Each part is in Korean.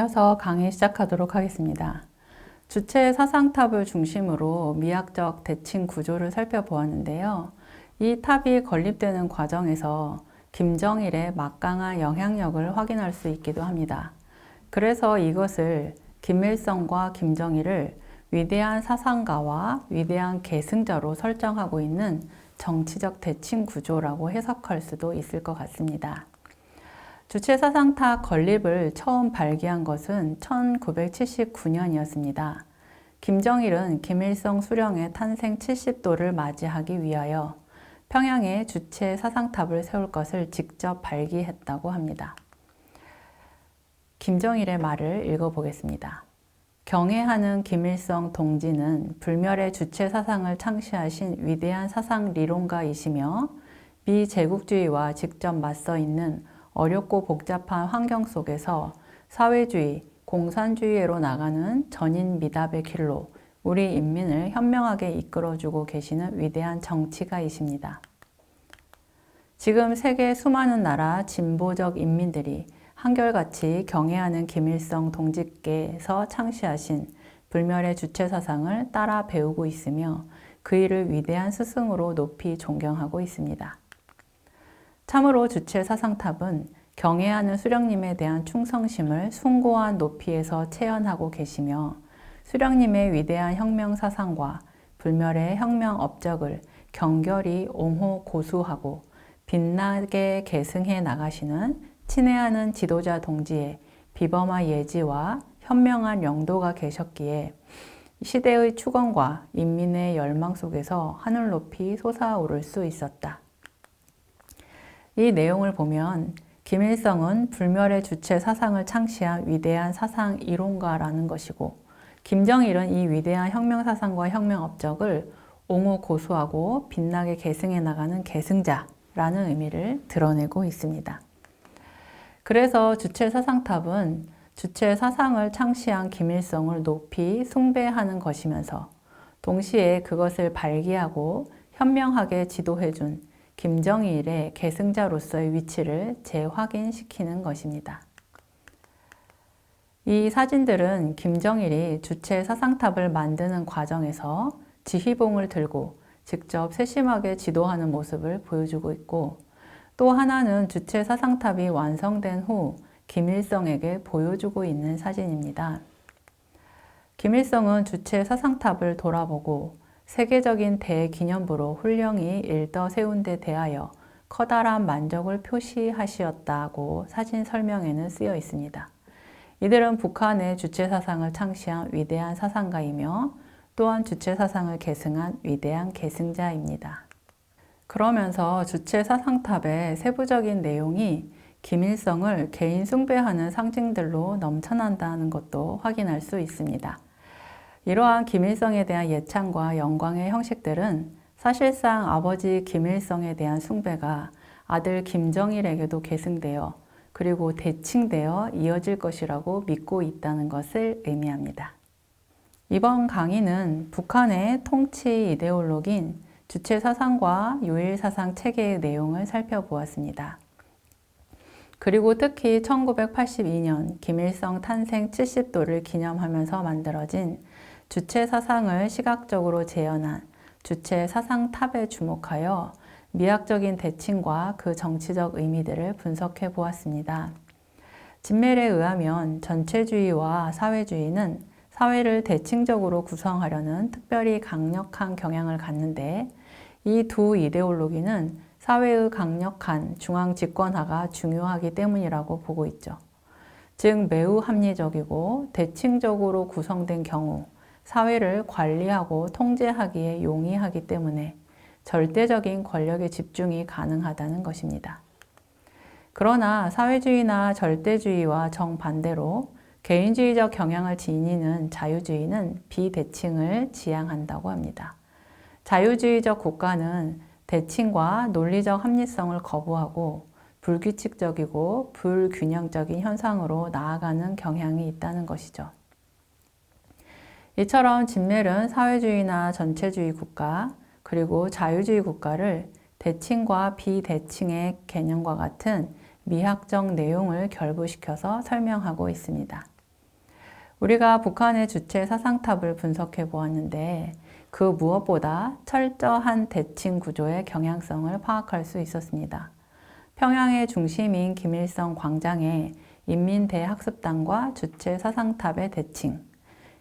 이어서 강의 시작하도록 하겠습니다. 주체 사상탑을 중심으로 미학적 대칭 구조를 살펴보았는데요. 이 탑이 건립되는 과정에서 김정일의 막강한 영향력을 확인할 수 있기도 합니다. 그래서 이것을 김일성과 김정일을 위대한 사상가와 위대한 계승자로 설정하고 있는 정치적 대칭 구조라고 해석할 수도 있을 것 같습니다. 주체 사상탑 건립을 처음 발기한 것은 1979년이었습니다. 김정일은 김일성 수령의 탄생 70도를 맞이하기 위하여 평양에 주체 사상탑을 세울 것을 직접 발기했다고 합니다. 김정일의 말을 읽어보겠습니다. 경애하는 김일성 동지는 불멸의 주체 사상을 창시하신 위대한 사상 리론가이시며 미제국주의와 직접 맞서 있는 어렵고 복잡한 환경 속에서 사회주의, 공산주의로 나가는 전인미답의 길로 우리 인민을 현명하게 이끌어주고 계시는 위대한 정치가이십니다. 지금 세계 수많은 나라 진보적 인민들이 한결같이 경애하는 김일성 동지께서 창시하신 불멸의 주체 사상을 따라 배우고 있으며 그 일을 위대한 스승으로 높이 존경하고 있습니다. 참으로 주체 사상탑은 경애하는 수령님에 대한 충성심을 숭고한 높이에서 체현하고 계시며 수령님의 위대한 혁명 사상과 불멸의 혁명 업적을 경결히 옹호 고수하고 빛나게 계승해 나가시는 친애하는 지도자 동지의 비범한 예지와 현명한 영도가 계셨기에 시대의 축원과 인민의 열망 속에서 하늘 높이 솟아오를 수 있었다. 이 내용을 보면 김일성은 불멸의 주체 사상을 창시한 위대한 사상 이론가라는 것이고 김정일은 이 위대한 혁명 사상과 혁명 업적을 옹호 고수하고 빛나게 계승해 나가는 계승자라는 의미를 드러내고 있습니다. 그래서 주체 사상탑은 주체 사상을 창시한 김일성을 높이 숭배하는 것이면서 동시에 그것을 발기하고 현명하게 지도해준 김정일의 계승자로서의 위치를 재확인시키는 것입니다. 이 사진들은 김정일이 주체 사상탑을 만드는 과정에서 지휘봉을 들고 직접 세심하게 지도하는 모습을 보여주고 있고 또 하나는 주체 사상탑이 완성된 후 김일성에게 보여주고 있는 사진입니다. 김일성은 주체 사상탑을 돌아보고 세계적인 대기념부로 훌륭히 일떠 세운 데 대하여 커다란 만족을 표시하시었다고 사진 설명에는 쓰여 있습니다. 이들은 북한의 주체 사상을 창시한 위대한 사상가이며 또한 주체 사상을 계승한 위대한 계승자입니다. 그러면서 주체 사상탑의 세부적인 내용이 김일성을 개인 숭배하는 상징들로 넘쳐난다는 것도 확인할 수 있습니다. 이러한 김일성에 대한 예찬과 영광의 형식들은 사실상 아버지 김일성에 대한 숭배가 아들 김정일에게도 계승되어 그리고 대칭되어 이어질 것이라고 믿고 있다는 것을 의미합니다. 이번 강의는 북한의 통치 이데올로기인 주체 사상과 요일 사상 체계의 내용을 살펴보았습니다. 그리고 특히 1982년 김일성 탄생 70도를 기념하면서 만들어진 주체 사상을 시각적으로 재현한 주체 사상탑에 주목하여 미학적인 대칭과 그 정치적 의미들을 분석해 보았습니다. 진멜에 의하면 전체주의와 사회주의는 사회를 대칭적으로 구성하려는 특별히 강력한 경향을 갖는데 이 두 이데올로기는 사회의 강력한 중앙 집권화가 중요하기 때문이라고 보고 있죠. 즉 매우 합리적이고 대칭적으로 구성된 경우 사회를 관리하고 통제하기에 용이하기 때문에 절대적인 권력의 집중이 가능하다는 것입니다. 그러나 사회주의나 절대주의와 정반대로 개인주의적 경향을 지니는 자유주의는 비대칭을 지향한다고 합니다. 자유주의적 국가는 대칭과 논리적 합리성을 거부하고 불규칙적이고 불균형적인 현상으로 나아가는 경향이 있다는 것이죠. 이처럼 진멜은 사회주의나 전체주의 국가 그리고 자유주의 국가를 대칭과 비대칭의 개념과 같은 미학적 내용을 결부시켜서 설명하고 있습니다. 우리가 북한의 주체 사상탑을 분석해 보았는데 그 무엇보다 철저한 대칭 구조의 경향성을 파악할 수 있었습니다. 평양의 중심인 김일성 광장의 인민대학습당과 주체 사상탑의 대칭,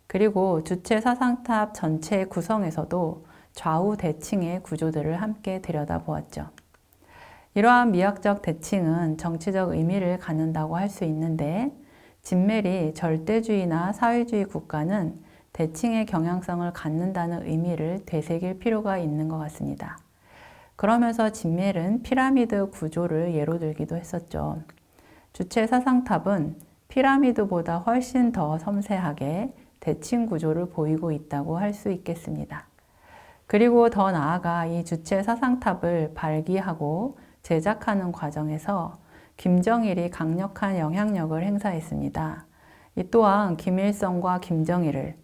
그리고 주체 사상탑 전체 구성에서도 좌우 대칭의 구조들을 함께 들여다보았죠. 이러한 미학적 대칭은 정치적 의미를 갖는다고 할 수 있는데 진멜이 절대주의나 사회주의 국가는 대칭의 경향성을 갖는다는 의미를 되새길 필요가 있는 것 같습니다. 그러면서 진멜은 피라미드 구조를 예로 들기도 했었죠. 주체 사상탑은 피라미드보다 훨씬 더 섬세하게 대칭 구조를 보이고 있다고 할 수 있겠습니다. 그리고 더 나아가 이 주체 사상탑을 발기하고 제작하는 과정에서 김정일이 강력한 영향력을 행사했습니다. 이 또한 김일성과 김정일을,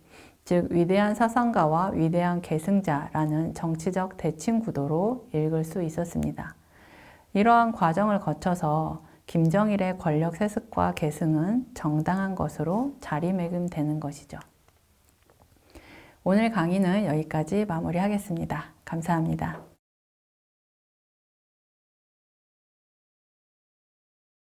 즉 위대한 사상가와 위대한 계승자라는 정치적 대칭 구도로 읽을 수 있었습니다. 이러한 과정을 거쳐서 김정일의 권력 세습과 계승은 정당한 것으로 자리매김되는 것이죠. 오늘 강의는 여기까지 마무리하겠습니다. 감사합니다.